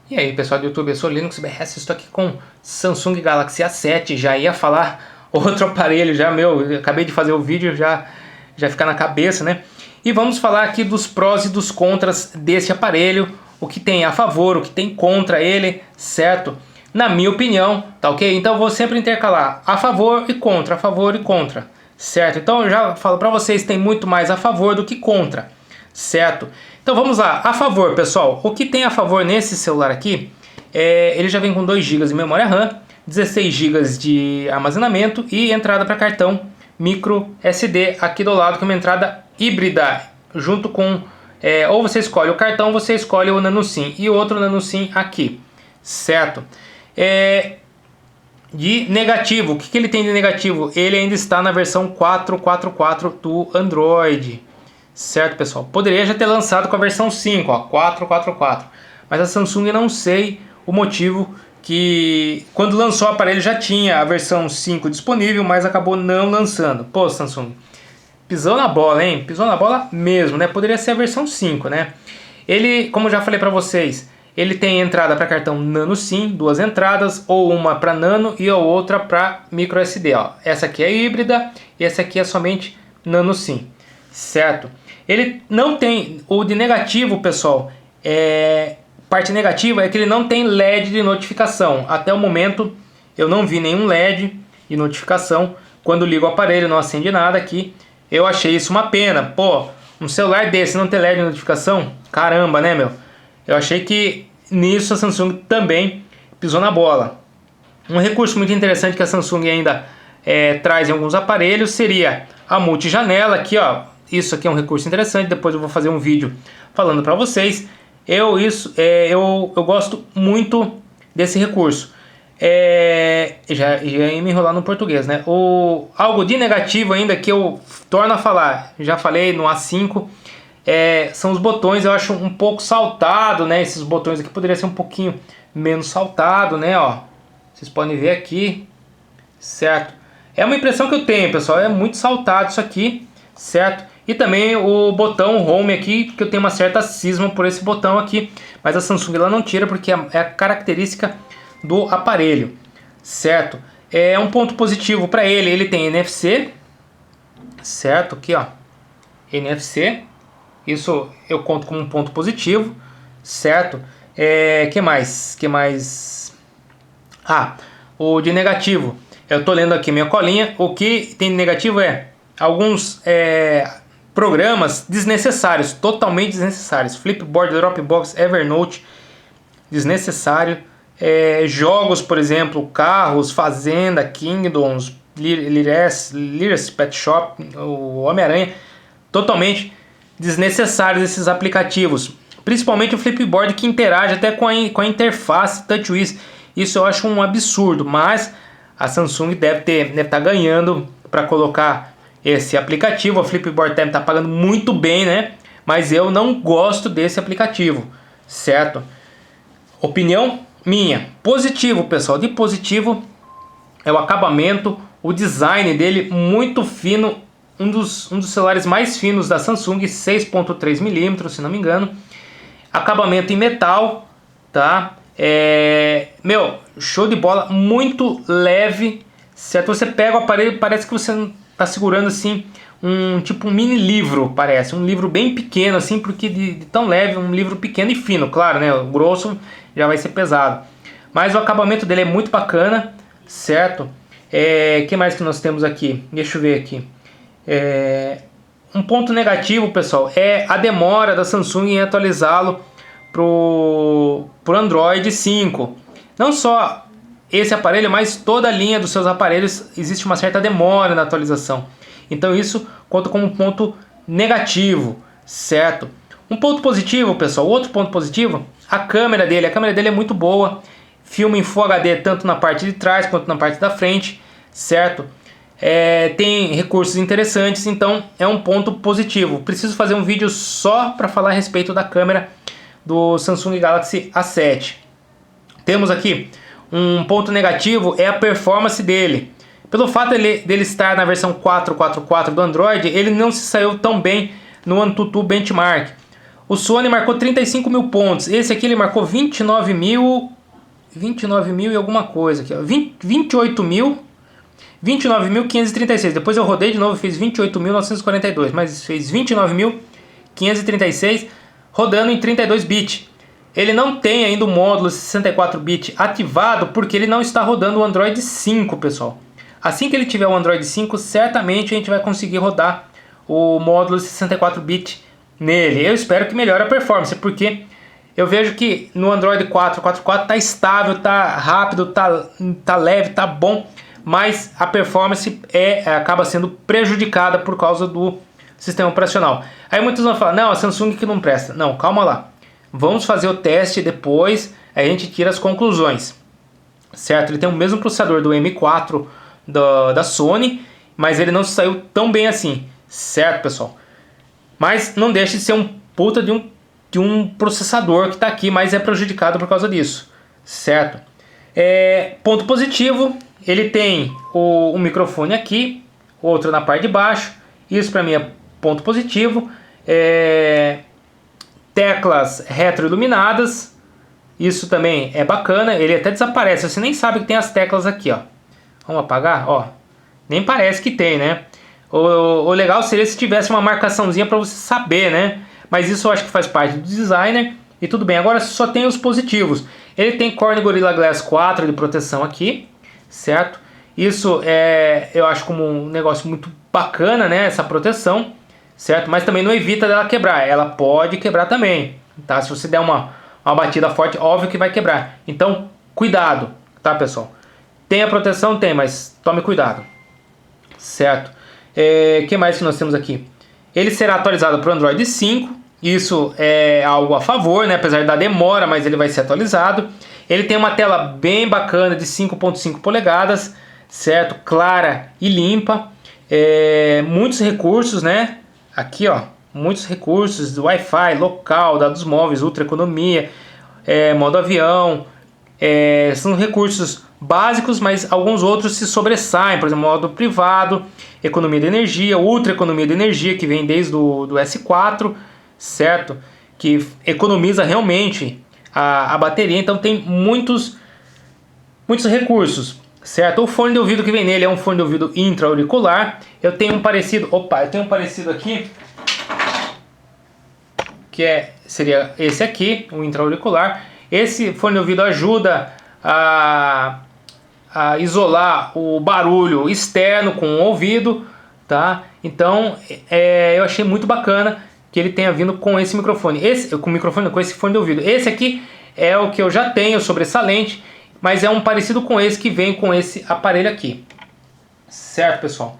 E aí pessoal do YouTube, eu sou o Linux BRS, estou aqui com Samsung Galaxy A7, já ia falar outro aparelho, eu acabei de fazer o vídeo, já fica na cabeça, né? E vamos falar aqui dos prós e dos contras desse aparelho, o que tem a favor, o que tem contra ele, certo? Na minha opinião, tá ok? Então eu vou sempre intercalar a favor e contra, certo? Então eu já falo para vocês, tem muito mais a favor do que contra, certo? Então vamos lá, a favor pessoal, o que tem a favor nesse celular aqui, ele já vem com 2 GB de memória RAM, 16 GB de armazenamento e entrada para cartão micro SD aqui do lado, que é uma entrada híbrida, junto com, ou você escolhe o cartão, você escolhe o nano SIM e outro nano SIM aqui, certo? De negativo, o que ele tem de negativo? Ele ainda está na versão 4.4.4 do Android, certo pessoal? Poderia já ter lançado com a versão 5, ó, 4.4.4, mas a Samsung não sei o motivo, que quando lançou o aparelho já tinha a versão 5 disponível, mas acabou não lançando. Pô, Samsung, pisou na bola, hein? Pisou na bola mesmo, né? Poderia ser a versão 5, né? Ele, como já falei para vocês, ele tem entrada para cartão nano SIM, 2 entradas, ou uma para nano e a outra para micro SD, ó. Essa aqui é híbrida e essa aqui é somente nano SIM, certo? Ele não tem, o de negativo, pessoal, parte negativa é que ele não tem LED de notificação. Até o momento eu não vi nenhum LED de notificação. Quando ligo o aparelho não acende nada aqui. Eu achei isso uma pena. Pô, um celular desse não ter LED de notificação? Caramba, né, meu? Eu achei que nisso a Samsung também pisou na bola. Um recurso muito interessante que a Samsung ainda traz em alguns aparelhos seria a multijanela. Aqui, ó, isso aqui é um recurso interessante. Depois eu vou fazer um vídeo falando para vocês. Eu gosto muito desse recurso. Já ia me enrolar no português, né? Algo de negativo ainda que eu torno a falar, já falei no A5, são os botões. Eu acho um pouco saltado, né? Esses botões aqui poderia ser um pouquinho menos saltado, né? Ó, vocês podem ver aqui, certo? É uma impressão que eu tenho, pessoal. É muito saltado isso aqui, certo? E também o botão Home aqui, que eu tenho uma certa cisma por esse botão aqui, mas a Samsung ela não tira porque é a característica do aparelho, certo? É um ponto positivo para ele, ele tem NFC, certo? Aqui, ó, NFC, isso eu conto como um ponto positivo, certo? Que mais? Ah, o de negativo, eu tô lendo aqui minha colinha, o que tem de negativo é alguns programas desnecessários, totalmente desnecessários. Flipboard, Dropbox, Evernote, desnecessário. Jogos, por exemplo, Carros, Fazenda, Kingdoms, Liras Pet Shop, o Homem-Aranha, totalmente desnecessários esses aplicativos. Principalmente o Flipboard, que interage até com a interface TouchWiz. Isso eu acho um absurdo, mas a Samsung deve estar ganhando para colocar esse aplicativo. A Flipboard deve estar pagando muito bem, né? Mas eu não gosto desse aplicativo, certo? Opinião minha. Positivo, pessoal. De positivo é o acabamento, o design dele muito fino. Um dos celulares mais finos da Samsung, 6.3 mm, se não me engano. Acabamento em metal, tá? Show de bola. Muito leve, certo? Você pega o aparelho, parece que você tá segurando assim um mini livro, parece um livro bem pequeno assim, porque de tão leve, um livro pequeno e fino, claro, né? O grosso já vai ser pesado, mas o acabamento dele é muito bacana, certo? Que mais que nós temos aqui? Deixa eu ver aqui. Um ponto negativo, pessoal, é a demora da Samsung em atualizá-lo pro Android 5. Não só esse aparelho, mas toda a linha dos seus aparelhos existe uma certa demora na atualização. Então isso conta como um ponto negativo, certo? Um ponto positivo, pessoal, outro ponto positivo, a câmera dele é muito boa, filma em Full HD tanto na parte de trás quanto na parte da frente, certo? Tem recursos interessantes, então é um ponto positivo. Preciso fazer um vídeo só para falar a respeito da câmera do Samsung Galaxy A7. Temos aqui um ponto negativo, é a performance dele. Pelo fato dele estar na versão 4.4.4 do Android, ele não se saiu tão bem no AnTuTu Benchmark. O Sony marcou 35 mil pontos. Esse aqui ele marcou 29 mil e alguma coisa aqui, ó. 29.536. Depois eu rodei de novo e fiz 28.942, mas fez 29.536 rodando em 32 bits. Ele não tem ainda o módulo 64 bit ativado porque ele não está rodando o Android 5, pessoal. Assim que ele tiver o Android 5, certamente a gente vai conseguir rodar o módulo 64 bit nele. Eu espero que melhore a performance, porque eu vejo que no Android 4.4.4 está estável, está rápido, tá leve, tá bom, mas a performance acaba sendo prejudicada por causa do sistema operacional. Aí muitos vão falar, não, a Samsung que não presta. Não, calma lá. Vamos fazer o teste, depois a gente tira as conclusões. Certo? Ele tem o mesmo processador do M4 da Sony, mas ele não saiu tão bem assim. Certo, pessoal? Mas não deixa de ser um puta de um processador que está aqui, mas é prejudicado por causa disso. Certo? Ponto positivo, ele tem um microfone aqui, outro na parte de baixo. Isso para mim é ponto positivo. Teclas retroiluminadas, isso também é bacana. Ele até desaparece, você nem sabe que tem as teclas aqui, ó. Vamos apagar, ó. Nem parece que tem, né? O legal seria se tivesse uma marcaçãozinha para você saber, né? Mas isso eu acho que faz parte do designer e tudo bem. Agora só tem os positivos. Ele tem Corning Gorilla Glass 4 de proteção aqui, certo? Isso eu acho como um negócio muito bacana, né? Essa proteção, certo? Mas também não evita dela quebrar. Ela pode quebrar também, tá? Se você der uma batida forte, óbvio que vai quebrar. Então, cuidado, tá, pessoal? Tem a proteção? Tem, mas tome cuidado, certo? Que mais que nós temos aqui? Ele será atualizado para o Android 5. Isso é algo a favor, né? Apesar da demora, mas ele vai ser atualizado. Ele tem uma tela bem bacana de 5.5 polegadas, certo? Clara e limpa. Muitos recursos, né? Aqui, ó, muitos recursos do Wi-Fi, local, dados móveis, ultra economia, modo avião. São recursos básicos, mas alguns outros se sobressaem. Por exemplo, modo privado, economia de energia, ultra economia de energia, que vem desde do S4, certo? Que economiza realmente a bateria. Então tem muitos recursos, certo? O fone de ouvido que vem nele é um fone de ouvido intra-auricular. Eu tenho um parecido aqui, que seria esse aqui, o intra-auricular. Esse fone de ouvido ajuda a isolar o barulho externo com o ouvido, tá? Então eu achei muito bacana que ele tenha vindo com esse microfone. Com esse fone de ouvido. Esse aqui é o que eu já tenho, sobressalente, mas é um parecido com esse que vem com esse aparelho aqui. Certo, pessoal?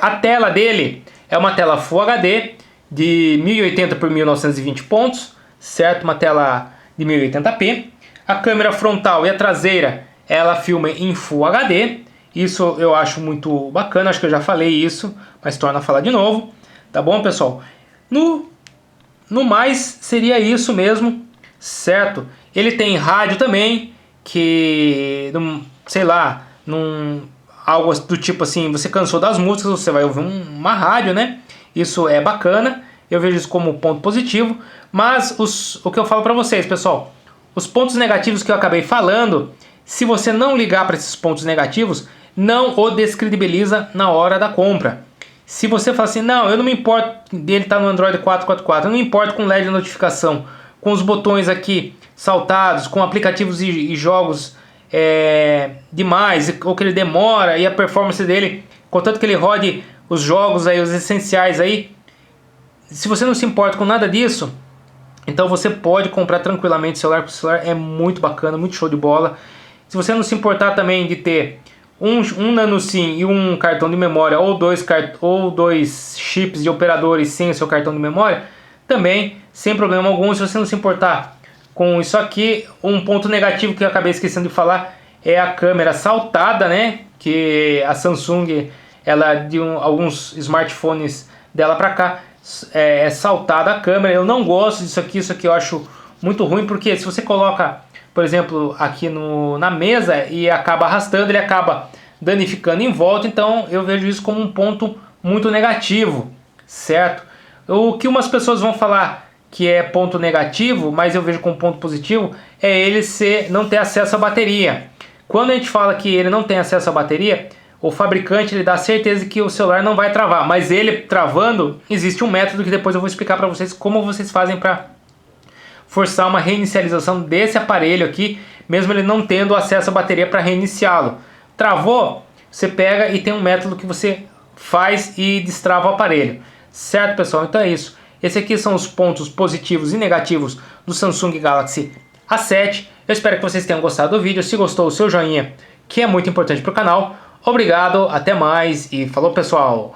A tela dele é uma tela Full HD de 1080 por 1920 pontos, certo? Uma tela de 1080p. A câmera frontal e a traseira, ela filma em Full HD. Isso eu acho muito bacana, acho que eu já falei isso, mas torna a falar de novo. Tá bom, pessoal? No mais, seria isso mesmo, certo? Ele tem rádio também, que, sei lá, algo do tipo assim, você cansou das músicas, você vai ouvir uma rádio, né? Isso é bacana, eu vejo isso como ponto positivo. Mas o que eu falo para vocês, pessoal, os pontos negativos que eu acabei falando, se você não ligar para esses pontos negativos, não o descredibiliza na hora da compra. Se você fala assim, não, eu não me importo dele estar no Android 4.4.4, eu não me importo com LED de notificação, com os botões aqui saltados, com aplicativos e jogos demais, ou que ele demora, e a performance dele, contanto que ele rode os jogos aí, os essenciais aí, se você não se importa com nada disso, então você pode comprar tranquilamente celular, porque o celular é muito bacana, muito show de bola. Se você não se importar também de ter um nano SIM e um cartão de memória, ou dois chips de operadores sem o seu cartão de memória, também sem problema algum. Se você não se importar com isso aqui, um ponto negativo que eu acabei esquecendo de falar é a câmera saltada, né? Que a Samsung, ela de alguns smartphones dela para cá, é saltada a câmera. Eu não gosto disso aqui, isso aqui eu acho muito ruim, porque se você coloca, por exemplo, aqui na mesa e acaba arrastando, ele acaba danificando em volta. Então eu vejo isso como um ponto muito negativo, certo? O que umas pessoas vão falar que é ponto negativo, mas eu vejo como ponto positivo, é ele não ter acesso à bateria. Quando a gente fala que ele não tem acesso à bateria, o fabricante ele dá certeza que o celular não vai travar, mas ele travando, existe um método que depois eu vou explicar para vocês como vocês fazem para forçar uma reinicialização desse aparelho aqui, mesmo ele não tendo acesso à bateria para reiniciá-lo. Travou, você pega e tem um método que você faz e destrava o aparelho. Certo, pessoal? Então é isso. Esses aqui são os pontos positivos e negativos do Samsung Galaxy A7. Eu espero que vocês tenham gostado do vídeo. Se gostou, o seu joinha, que é muito importante para o canal. Obrigado, até mais e falou, pessoal!